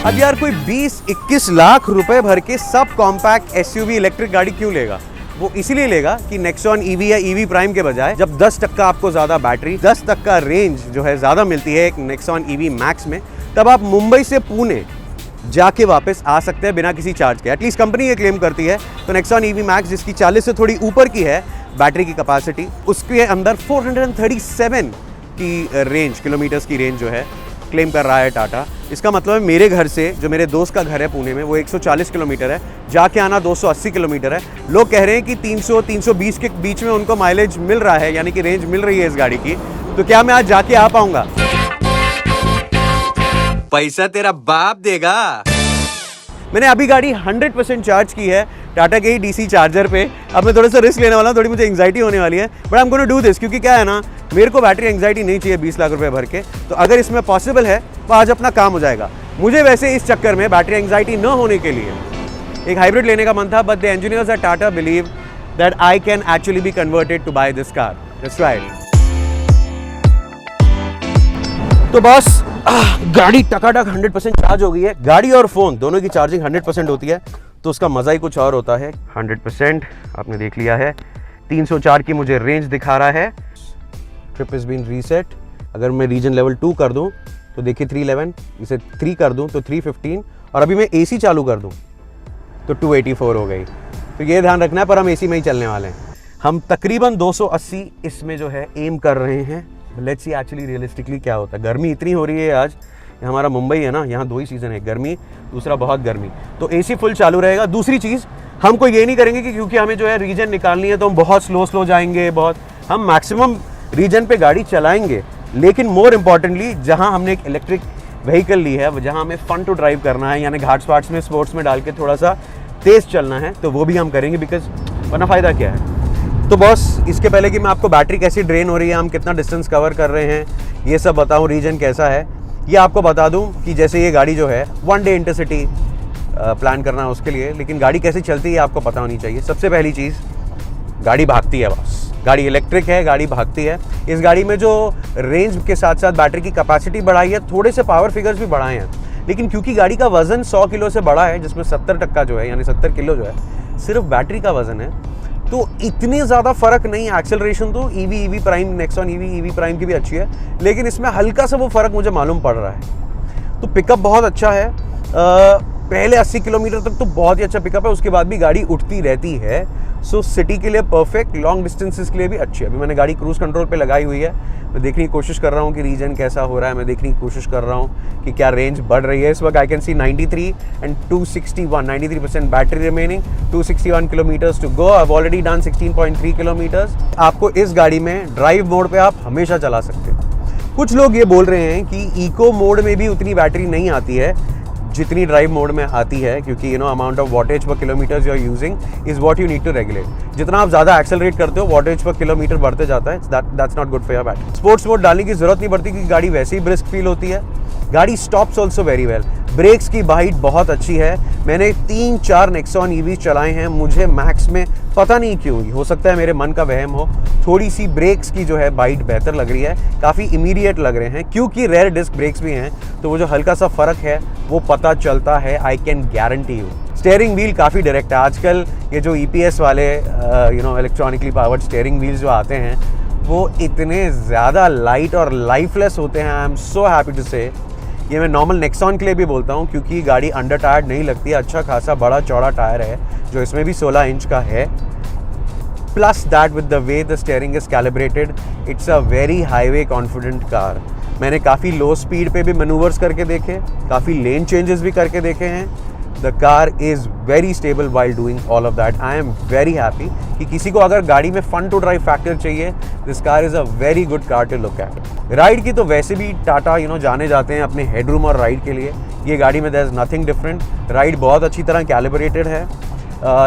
अब यार कोई 20-21 लाख रुपए भर के सब कॉम्पैक्ट एसयूवी इलेक्ट्रिक गाड़ी क्यों लेगा? वो इसीलिए लेगा कि नेक्सॉन ईवी या ईवी प्राइम के बजाय जब 10% आपको ज़्यादा बैटरी, 10% रेंज जो है ज़्यादा मिलती है एक नेक्सॉन ईवी मैक्स में, तब आप मुंबई से पुणे जाके वापस आ सकते हैं बिना किसी चार्ज के। एटलीस्ट कंपनी ये क्लेम करती है। तो नेक्सॉन ईवी मैक्स जिसकी 40 से थोड़ी ऊपर की है बैटरी की कैपेसिटी, उसके अंदर 437 की रेंज, किलोमीटर्स की रेंज जो है क्लेम कर रहा है टाटा। इसका मतलब है मेरे घर से, जो मेरे दोस्त का घर है पुणे में, वो 140 किलोमीटर है, जाके आना 280 किलोमीटर है। लोग कह रहे हैं कि 300-320 के बीच में उनको माइलेज मिल रहा है, यानी कि रेंज मिल रही है इस गाड़ी की। तो क्या मैं आज जाके आ पाऊंगा? पैसा तेरा बाप देगा। मैंने अभी गाड़ी 100% चार्ज की है टाटा के ही डीसी चार्जर पे। अब मैं थोड़ा सा रिस्क लेने वाला हूँ, थोड़ी मुझे एंग्जाइटी होने वाली है, but I am gonna do this, क्योंकि क्या है ना, मेरे को बैटरी एंग्जाइटी नहीं चाहिए 20 लाख रुपए भर के। तो अगर इसमें पॉसिबल है तो आज अपना काम हो जाएगा। मुझे वैसे इस चक्कर में बैटरी एंग्जाइटी न होने के लिए एक हाइब्रिड लेने का मन था, but the engineers at Tata believe that I can actually be converted to by this car. That's right. तो बस गाड़ी टकाटक 100% चार्ज हो गई है। गाड़ी और फोन दोनों की चार्जिंग 100% होती है, तो उसका मजा ही कुछ और होता है। 100% आपने देख लिया है। 304 की मुझे रेंज दिखा रहा है। Trip is been reset. अगर मैं रीजन लेवल 2 कर दूं तो देखिए 311, इसे 3 कर दूं तो 315, और अभी मैं एसी चालू कर दूं तो 284 हो गई। तो ये ध्यान रखना है, पर हम एसी में ही चलने वाले हैं। हम तकरीबन 280 इसमें जो है एम कर रहे हैं। लेट्स सी एक्चुअली रियलिस्टिकली क्या होता है। गर्मी इतनी हो रही है आज, हमारा मुंबई है ना, यहाँ 2 ही सीज़न है, गर्मी, दूसरा बहुत गर्मी, तो एसी फुल चालू रहेगा। दूसरी चीज़, हमको ये नहीं करेंगे कि क्योंकि हमें जो है रीजन निकालनी है तो हम बहुत स्लो जाएंगे, हम मैक्सिमम रीजन पे गाड़ी चलाएंगे। लेकिन मोर इम्पॉर्टेंटली, जहाँ हमने एक इलेक्ट्रिक व्हीकल ली है, जहाँ हमें फन टू ड्राइव करना है, यानी घाट स्पाट्स में स्पोर्ट्स में डाल के थोड़ा सा तेज़ चलना है, तो वो भी हम करेंगे, बिकॉज वरना फ़ायदा क्या है। तो बॉस, इसके पहले कि मैं आपको बैटरी कैसी ड्रेन हो रही है, हम कितना डिस्टेंस कवर कर रहे हैं, ये सब बताऊँ, रीजन कैसा है, ये आपको बता दूं कि जैसे ये गाड़ी जो है 1 डे इंटरसिटी प्लान करना है उसके लिए, लेकिन गाड़ी कैसे चलती है आपको पता होनी चाहिए। सबसे पहली चीज़, गाड़ी भागती है बॉस। गाड़ी इलेक्ट्रिक है, गाड़ी भागती है। इस गाड़ी में जो रेंज के साथ साथ बैटरी की कैपेसिटी बढ़ाई है, थोड़े से पावर फिगर्स भी बढ़ाए हैं, लेकिन क्योंकि गाड़ी का वजन 100 किलो से बड़ा है, जिसमें 70% जो है, यानी 70 किलो जो है सिर्फ बैटरी का वजन है, तो इतने ज़्यादा फर्क नहीं है। एक्सेलरेशन तो EV prime, Nexon EV prime की भी अच्छी है, लेकिन इसमें हल्का सा वो फ़र्क मुझे मालूम पड़ रहा है। तो पिकअप बहुत अच्छा है। पहले 80 किलोमीटर तक तो बहुत ही अच्छा पिकअप है, उसके बाद भी गाड़ी उठती रहती है। सो सिटी के लिए परफेक्ट, लॉन्ग डिस्टेंसेस के लिए भी अच्छी है। अभी मैंने गाड़ी क्रूज कंट्रोल पे लगाई हुई है, मैं देखने की कोशिश कर रहा हूँ कि रीजन कैसा हो रहा है, मैं देखने की कोशिश कर रहा हूँ कि क्या रेंज बढ़ रही है। इस वक्त I can see 93 and 261, 93% battery remaining, 261 kilometres to go. I have already done 16.3 kilometres. आपको इस गाड़ी में ड्राइव मोड पे आप हमेशा चला सकते हैं। कुछ लोग ये बोल रहे हैं कि इको मोड में भी उतनी बैटरी नहीं आती है जितनी ड्राइव मोड में आती है, क्योंकि अमाउंट ऑफ वॉटेज पर kilometres you are using is what you need to regulate. जितना आप ज़्यादा एक्सेलरेट करते हो, वॉटेज पर किलोमीटर बढ़ते जाता है, that's not good for your battery. Sports mode डालने की जरूरत नहीं पड़ती क्योंकि गाड़ी वैसे ही ब्रिस्क फील होती है। गाड़ी stops also very well. Brakes की बाइट बहुत अच्छी है। मैंने 3-4 नेक्सॉन ईवी चलाए हैं, मुझे मैक्स में पता नहीं क्यों, हो सकता है मेरे मन का वहम हो, थोड़ी सी ब्रेक्स की जो है बाइट बेहतर लग रही है, काफ़ी इमीडिएट लग रहे हैं। क्योंकि रेयर डिस्क ब्रेक्स भी हैं, तो वो जो हल्का सा फ़र्क है वो पता चलता है, I can guarantee you. Steering wheel काफ़ी डायरेक्ट है। आजकल ये जो EPS वाले इलेक्ट्रॉनिकली पावर्ड स्टेयरिंग व्हील्स जो आते हैं, वो इतने ज़्यादा लाइट और लाइफलेस होते हैं। I am so happy to say. ये मैं नॉर्मल नेक्सॉन के लिए भी बोलता हूँ, क्योंकि गाड़ी अंडर टायर्ड नहीं लगती है। अच्छा खासा बड़ा चौड़ा टायर है, जो इसमें भी 16 इंच का है। Plus that with the way the steering is calibrated, it's a very highway confident car. मैंने काफ़ी लो स्पीड पे भी मैनूवर्स करके देखे, काफ़ी लेन चेंजेस भी करके देखे हैं। The car is very stable while doing all of that. I am very happy कि किसी को अगर गाड़ी में फन टू ड्राइव फैक्टर चाहिए, this car is a very good car to look at. Ride की तो वैसे भी टाटा जाने जाते हैं अपने हेडरूम और राइड के लिए। ये गाड़ी में there is nothing different. Ride बहुत अच्छी तरह कैलिब्रेटेड है।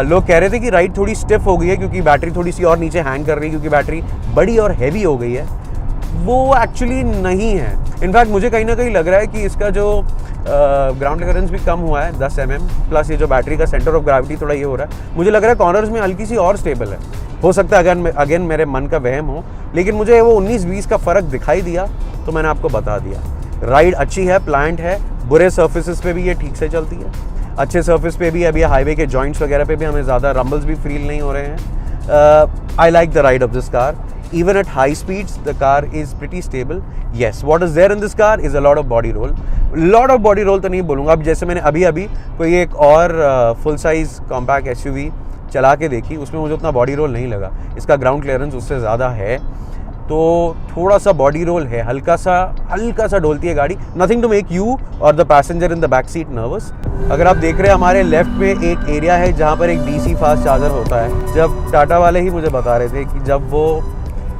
लोग कह रहे थे कि राइड थोड़ी स्टिफ हो गई है क्योंकि बैटरी थोड़ी सी और नीचे हैंग कर रही है, क्योंकि बैटरी बड़ी और हैवी हो गई है। वो एक्चुअली नहीं है। इनफैक्ट मुझे कहीं ना कहीं लग रहा है कि इसका जो ग्राउंड क्लियरेंस भी कम हुआ है 10 mm, प्लस ये जो बैटरी का सेंटर ऑफ ग्रेविटी थोड़ा ये हो रहा है। मुझे लग रहा है कॉर्नर्स में हल्की सी और स्टेबल है। हो सकता है अगेन मेरे मन का वहम हो, लेकिन मुझे वो 19-20 का फ़र्क दिखाई दिया तो मैंने आपको बता दिया। राइड अच्छी है, प्लांट है, बुरे सर्फेसिस पे भी ये ठीक से चलती है, अच्छे सर्फेस पे भी, अभी हाईवे के जॉइंट्स वगैरह पे भी हमें ज़्यादा रंबल्स भी फील नहीं हो रहे हैं। I like the ride of this car. Even at high speeds, the car is pretty stable. Yes, what is there in this car is a lot of body roll. Lot of body roll तो नहीं बोलूँगा. अब जैसे मैंने अभी कोई एक और फुल साइज कॉम्पैक्ट SUV चला के देखी, उसमें मुझे उतना बॉडी रोल नहीं लगा. इसका ग्राउंड क्लियरेंस उससे ज़्यादा है, तो थोड़ा सा बॉडी रोल है, हल्का सा डोलती है गाड़ी. नथिंग टू मेक यू और the passenger in the back seat nervous. अगर आप देख रहे हैं हमारे लेफ्ट में एक एरिया है जहाँ पर एक DC फास्ट चार्जर होता है. जब टाटा वाले ही मुझे बता रहे थे कि जब वो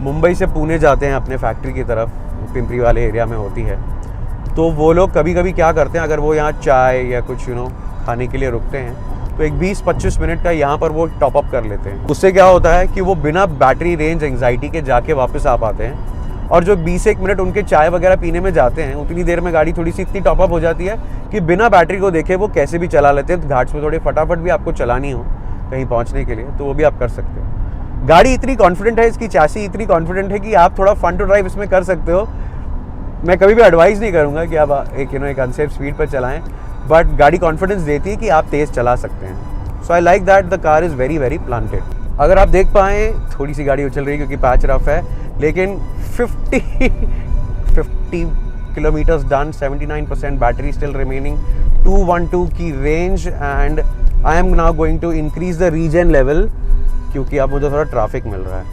मुंबई से पुणे जाते हैं अपने फैक्ट्री की तरफ, पिंपरी वाले एरिया में होती है, तो वो लोग कभी कभी क्या करते हैं, अगर वो यहाँ चाय या कुछ खाने के लिए रुकते हैं, तो एक 20-25 मिनट का यहाँ पर वो टॉप अप कर लेते हैं. उससे क्या होता है कि वो बिना बैटरी रेंज एंग्जाइटी के जाके वापस आ पाते हैं, और जो 20-1 मिनट उनके चाय वगैरह पीने में जाते हैं, उतनी देर में गाड़ी थोड़ी सी इतनी टॉप अप हो जाती है कि बिना बैटरी को देखे वो कैसे भी चला लेते हैं. घाट्स में थोड़ी फटाफट भी आपको चलानी हो कहीं पहुँचने के लिए, तो वो भी आप कर सकते हो. गाड़ी इतनी कॉन्फिडेंट है, इसकी चैसी इतनी कॉन्फिडेंट है कि आप थोड़ा फन टू ड्राइव इसमें कर सकते हो. मैं कभी भी एडवाइस नहीं करूँगा कि आप एक अनसेफ स्पीड पर चलाएं, बट गाड़ी कॉन्फिडेंस देती है कि आप तेज़ चला सकते हैं. So I like that the car is very very planted. अगर आप देख पाएँ, थोड़ी सी गाड़ी उछल रही है क्योंकि पैच रफ है, लेकिन 50 kilometres done, 79% battery still remaining, 212 की range, and I am now going to increase the regen level क्योंकि अब मुझे थोड़ा ट्रैफिक मिल रहा है,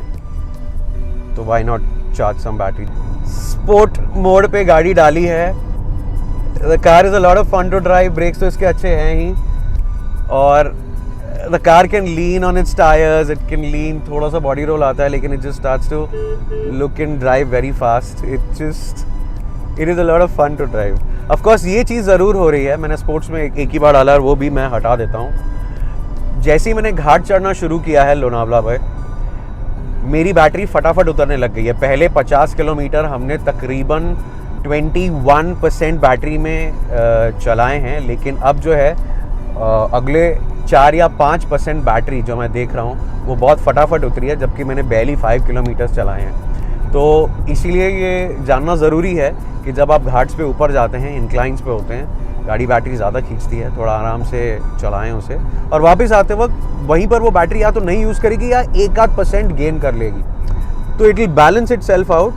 तो why not charge some battery. Sport mode पे गाड़ी डाली है. The car is a lot of fun to drive. Brakes तो इसके अच्छे हैं ही, और the car can lean on its tyres, it can lean. थोड़ा सा बॉडी रोल आता है, लेकिन it just starts to look and drive very fast. It is a lot of fun to drive. Of course ये चीज़ ज़रूर हो रही है, मैंने स्पोर्ट्स में एक ही बार डाला और वो भी मैं हटा देता हूँ. जैसे ही मैंने घाट चढ़ना शुरू किया है लोनावला पर, मेरी बैटरी फटाफट उतरने लग गई है. पहले 50 किलोमीटर हमने तकरीबन 21% बैटरी में चलाए हैं, लेकिन अब जो है अगले 4 या 5% बैटरी जो मैं देख रहा हूँ वो बहुत फटाफट उतरी है, जबकि मैंने बैली 5 किलोमीटर चलाए हैं. तो इसीलिए ये जानना ज़रूरी है कि जब आप घाट्स पे ऊपर जाते हैं, इंक्लाइंस पे होते हैं, गाड़ी बैटरी ज़्यादा खींचती है, थोड़ा आराम से चलाएं उसे, और वापस आते वक्त वहीं पर वो बैटरी या तो नहीं यूज़ करेगी या 1-8% गेन कर लेगी. तो it will balance itself out.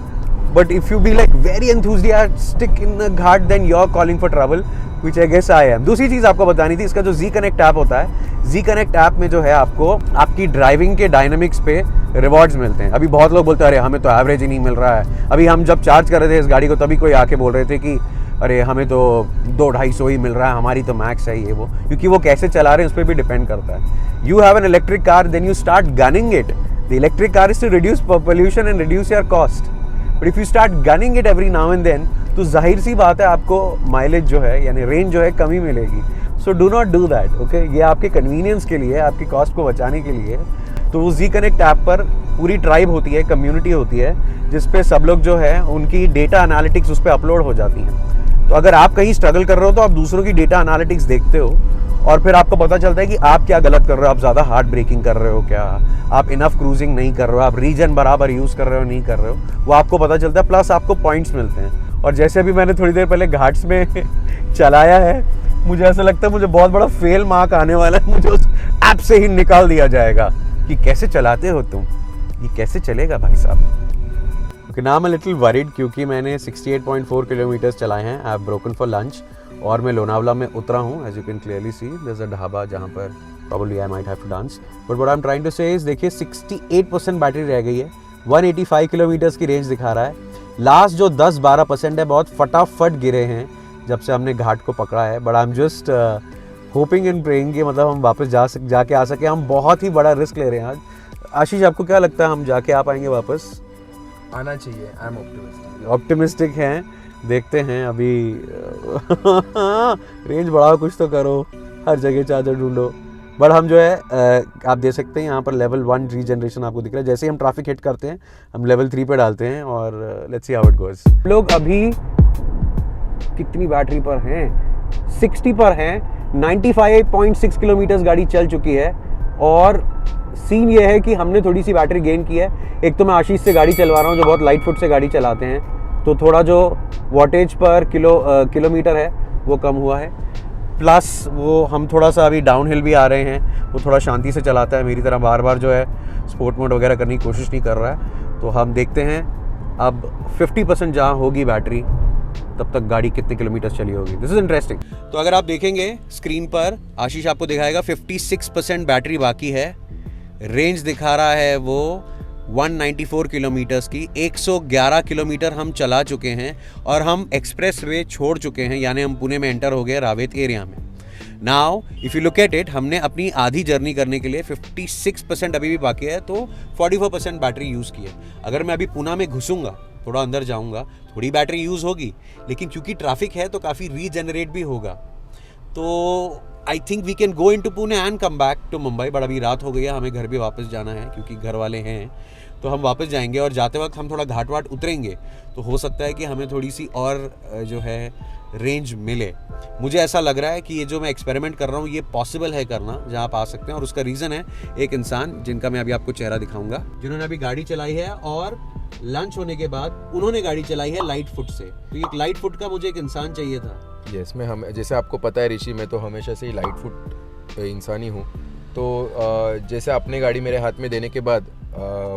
But if you be like very enthusiastic in the ghat, then you are calling for trouble, which I guess I am. दूसरी चीज़ आपको बतानी थी, इसका जो Z Connect ऐप होता है, Z Connect ऐप में जो है आपको आपकी ड्राइविंग के डायनामिक्स पे रिवॉर्ड्स मिलते हैं. अभी बहुत लोग बोलते हैं अरे हमें तो एवरेज ही नहीं मिल रहा है. अभी हम जब चार्ज कर रहे थे इस गाड़ी को, तभी कोई आके बोल रहे थे कि अरे हमें तो 200-250 ही मिल रहा है, हमारी तो मैक्स है ये वो. क्योंकि वो कैसे चला रहे हैं उस पर भी डिपेंड करता है. You have an electric car, then you start gunning it. The electric car is to reduce pollution and reduce your cost. But if you start gunning it every now and then, तो जाहिर सी बात है आपको mileage जो है यानी range जो है कमी मिलेगी. So do not do that. Okay, ये आपके कन्वीनियंस के लिए, आपकी कॉस्ट को बचाने के लिए. तो वो Z Connect ऐप पर पूरी ट्राइब होती है, कम्युनिटी होती है, जिसपे सब लोग जो है उनकी डेटा एनालिटिक्स उस पर अपलोड हो जाती हैं. तो अगर आप कहीं स्ट्रगल कर रहे हो तो आप दूसरों की डेटा एनालिटिक्स देखते हो, और फिर आपको पता चलता है कि आप क्या गलत कर रहे हो. आप ज़्यादा हार्ड ब्रेकिंग कर रहे हो क्या, आप इनफ क्रूजिंग नहीं कर रहे हो, आप रीजन बराबर यूज़ कर रहे हो नहीं कर रहे हो, वो आपको पता चलता है. प्लस आपको पॉइंट्स मिलते हैं. और जैसे भी मैंने थोड़ी देर पहले घाट्स में चलाया है, मुझे ऐसा लगता है मुझे बहुत बड़ा फेल मार्क आने वाला है. मुझे उस ऐप से ही निकाल दिया जाएगा कि कैसे चलाते हो तुम, ये कैसे चलेगा भाई साहब. Now I am little worried क्योंकि मैंने 68.4 किलोमीटर्स चलाए हैं. I have broken for lunch और मैं लोनावला में उतरा हूँ. As you can clearly see there is a dhaba जहाँ पर probably I might have to dance. But what I am trying to say is, देखिए 68% बैटरी रह गई है. 185 किलोमीटर्स की रेंज दिखा रहा है. लास्ट जो 10-12% है बहुत फटाफट गिरे हैं जब से हमने घाट को पकड़ा है. But I am just hoping and praying कि मतलब हम वापस जाके आ सके. हम बहुत ही बड़ा रिस्क ले रहे हैं आज. आशीष, आपको क्या लगता है हम जाके आ पाएंगे वापस? आना चाहिए. आई एम ऑप्टिमिस्टिक हैं. देखते हैं. अभी रेंज बढ़ाओ, कुछ तो करो, हर जगह चार्जर ढूंढो. बट हम जो है आप देख सकते हैं यहाँ पर लेवल 1 रीजनरेशन आपको दिख रहा है. जैसे ही हम ट्रैफिक हिट करते हैं हम लेवल 3 पे डालते हैं और let's see how it goes. लोग अभी कितनी बैटरी पर हैं? 60 पर हैं. 95.6 किलोमीटर गाड़ी चल चुकी है. और सीन ये है कि हमने थोड़ी सी बैटरी गेन की है. एक तो मैं आशीष से गाड़ी चलवा रहा हूँ जो बहुत लाइट फुट से गाड़ी चलाते हैं, तो थोड़ा जो वॉटेज पर किलोमीटर है वो कम हुआ है, प्लस वो हम थोड़ा सा अभी डाउन हिल भी आ रहे हैं, वो थोड़ा शांति से चलाता है, मेरी तरह बार बार जो है स्पोर्ट मोड वगैरह करने की कोशिश नहीं कर रहा है। तो हम देखते हैं अब 50% जहाँ होगी बैटरी तब तक गाड़ी कितने किलोमीटर चली होगी। This is interesting. तो अगर आप देखेंगे स्क्रीन पर आशीष आपको दिखाएगा 56% बैटरी बाकी है, रेंज दिखा रहा है वो 194 किलोमीटर्स की। 111 किलोमीटर हम चला चुके हैं और हम एक्सप्रेस वे छोड़ चुके हैं, यानी हम पुणे में एंटर हो गए रावेत एरिया में। Now if you look at it, हमने अपनी आधी जर्नी करने के लिए 56% अभी भी बाकी है, तो 44% बैटरी यूज़ की है। अगर मैं अभी पुणे में घुसूंगा, थोड़ा अंदर जाऊंगा, थोड़ी बैटरी यूज़ होगी, लेकिन क्योंकि ट्रैफिक है तो काफ़ी रीजनरेट भी होगा। तो I think we can go into Pune and come back to Mumbai. But अभी रात हो गई है, हमें घर भी वापस जाना है क्योंकि घर वाले हैं, तो हम वापस जाएंगे और जाते वक्त हम थोड़ा घाट वाट उतरेंगे, तो हो सकता है कि हमें थोड़ी सी और जो है रेंज मिले। मुझे ऐसा लग रहा है कि ये जो मैं एक्सपेरिमेंट कर रहा हूँ ये पॉसिबल है करना, जहाँ आप आ सकते हैं। और उसका रीज़न है एक इंसान जिनका मैं अभी आपको चेहरा दिखाऊंगा, जिन्होंने अभी गाड़ी चलाई है और लंच होने के बाद उन्होंने गाड़ी चलाई है लाइट फुट से। तो एक लाइट फुट का मुझे एक इंसान चाहिए था। यस, मैं हम जैसे आपको पता है ऋषि, मैं तो हमेशा से ही लाइट फुट इंसान ही हूँ। तो जैसे अपने गाड़ी मेरे हाथ में देने के बाद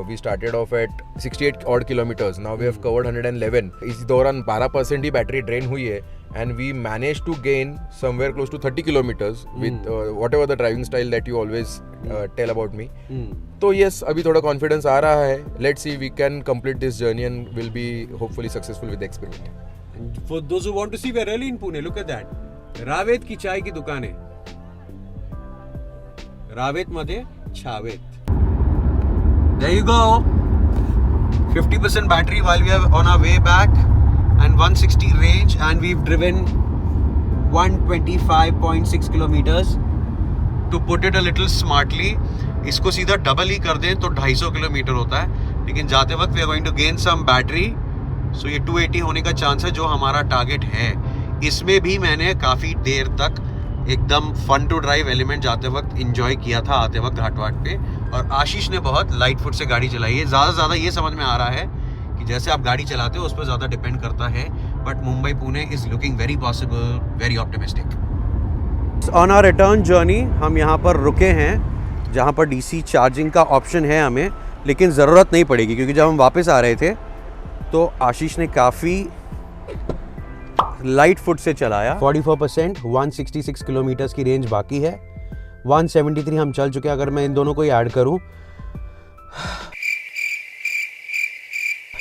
we started off at 68 odd kilometres, now we have covered 111। इस दौरान 12% ही बैटरी ड्रेन हुई है and we manage to gain somewhere close to 30 kilometres with whatever the driving style that you always tell about me. तो yes, अभी थोड़ा confidence आ रहा है। Let's see we can complete this journey and will be hopefully successful with experiment. For those who want to see, we're really in Pune. Look at that. Ravet की चाय की दुकान है, रावेत मध्ये छावेत। There you go. 50% battery while we are on our way back and 160 range, and we've driven 125.6 kilometers. To put it a little smartly, इसको सीधा double ही कर दें तो 250 किलोमीटर होता है, लेकिन जाते वक्त we are going to gain some battery. सो ये 280 होने का चांस है जो हमारा टारगेट है। इसमें भी मैंने काफ़ी देर तक एकदम फन टू ड्राइव एलिमेंट जाते वक्त इंजॉय किया था, आते वक्त घाट वाट पे। और आशीष ने बहुत लाइट फुट से गाड़ी चलाई है। ज़्यादा से ज़्यादा ये समझ में आ रहा है कि जैसे आप गाड़ी चलाते हो उस पर ज़्यादा डिपेंड करता है, but Mumbai Pune is looking very possible, very optimistic. On our return journey हम यहाँ पर रुके हैं जहाँ पर DC चार्जिंग का ऑप्शन है हमें, लेकिन ज़रूरत नहीं पड़ेगी क्योंकि जब हम वापस आ रहे थे तो आशीष ने काफ़ी लाइट फुट से चलाया। 44%, 166 किलोमीटर्स की रेंज बाकी है, 173 हम चल चुके हैं। अगर मैं इन दोनों को ही ऐड करूं,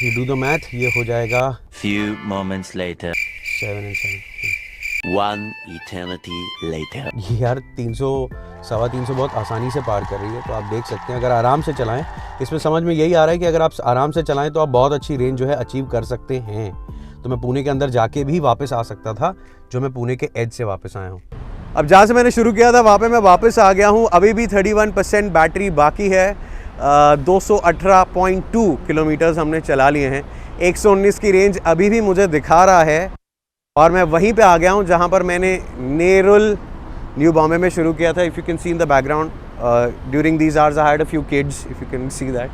यू डू द मैथ, ये हो जाएगा Few moments later. 7 and 7। One eternity later. ये यार 300-325 बहुत आसानी से पार कर रही है। तो आप देख सकते हैं अगर आराम से चलाएं, इसमें समझ में यही आ रहा है कि अगर आप आराम से चलाएं तो आप बहुत अच्छी रेंज जो है अचीव कर सकते हैं। तो मैं पुणे के अंदर जाके भी वापस आ सकता था, जो मैं पुणे के एज से वापस आया हूँ। अब जहाँ से मैंने शुरू किया था वहाँ पे मैं वापस आ गया हूँ। अभी भी 31% बैटरी बाकी है। 218.2 किलोमीटर्स हमने चला लिए हैं। 119 की रेंज अभी भी मुझे दिखा रहा है और मैं वहीं पे आ गया हूँ जहाँ पर मैंने नेरुल न्यू बॉम्बे में शुरू किया था। If you can see in the background, during these hours I had a few kids, if you can see that,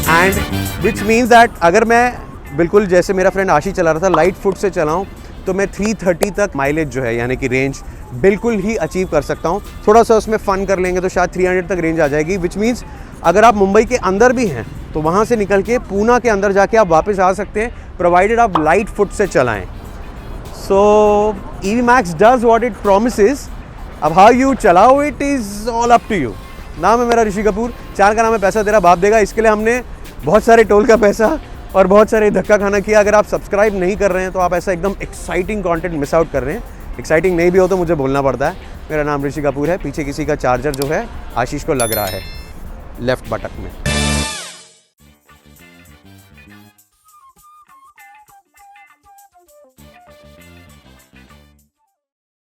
and which means that अगर मैं बिल्कुल जैसे मेरा फ्रेंड आशी चला रहा था लाइट फुट से चलाऊँ तो मैं 330 तक माइलेज जो है यानी कि रेंज बिल्कुल ही अचीव कर सकता हूँ। थोड़ा सा उसमें फ़न कर लेंगे तो शायद 300 तक रेंज आ जाएगी, विच मीन्स अगर आप मुंबई के अंदर भी हैं तो वहाँ से निकल के पूना के अंदर जाके आप वापस आ सकते हैं, प्रोवाइडेड आप लाइट फुट से चलाएं। So EV Max does what it promises. अब हाउ यू चलाओ it is all up to you. नाम है मेरा ऋषि कपूर, चैनल का नाम है पैसा तेरा बाप देगा। इसके लिए हमने बहुत सारे टोल का पैसा और बहुत सारे धक्का खाना किया। अगर आप सब्सक्राइब नहीं कर रहे हैं तो आप ऐसा एकदम एक्साइटिंग कंटेंट मिस आउट कर रहे हैं। एक्साइटिंग नहीं भी हो तो मुझे बोलना पड़ता है। मेरा नाम ऋषि कपूर है। पीछे किसी का चार्जर जो है आशीष को लग रहा है लेफ्ट बटक में।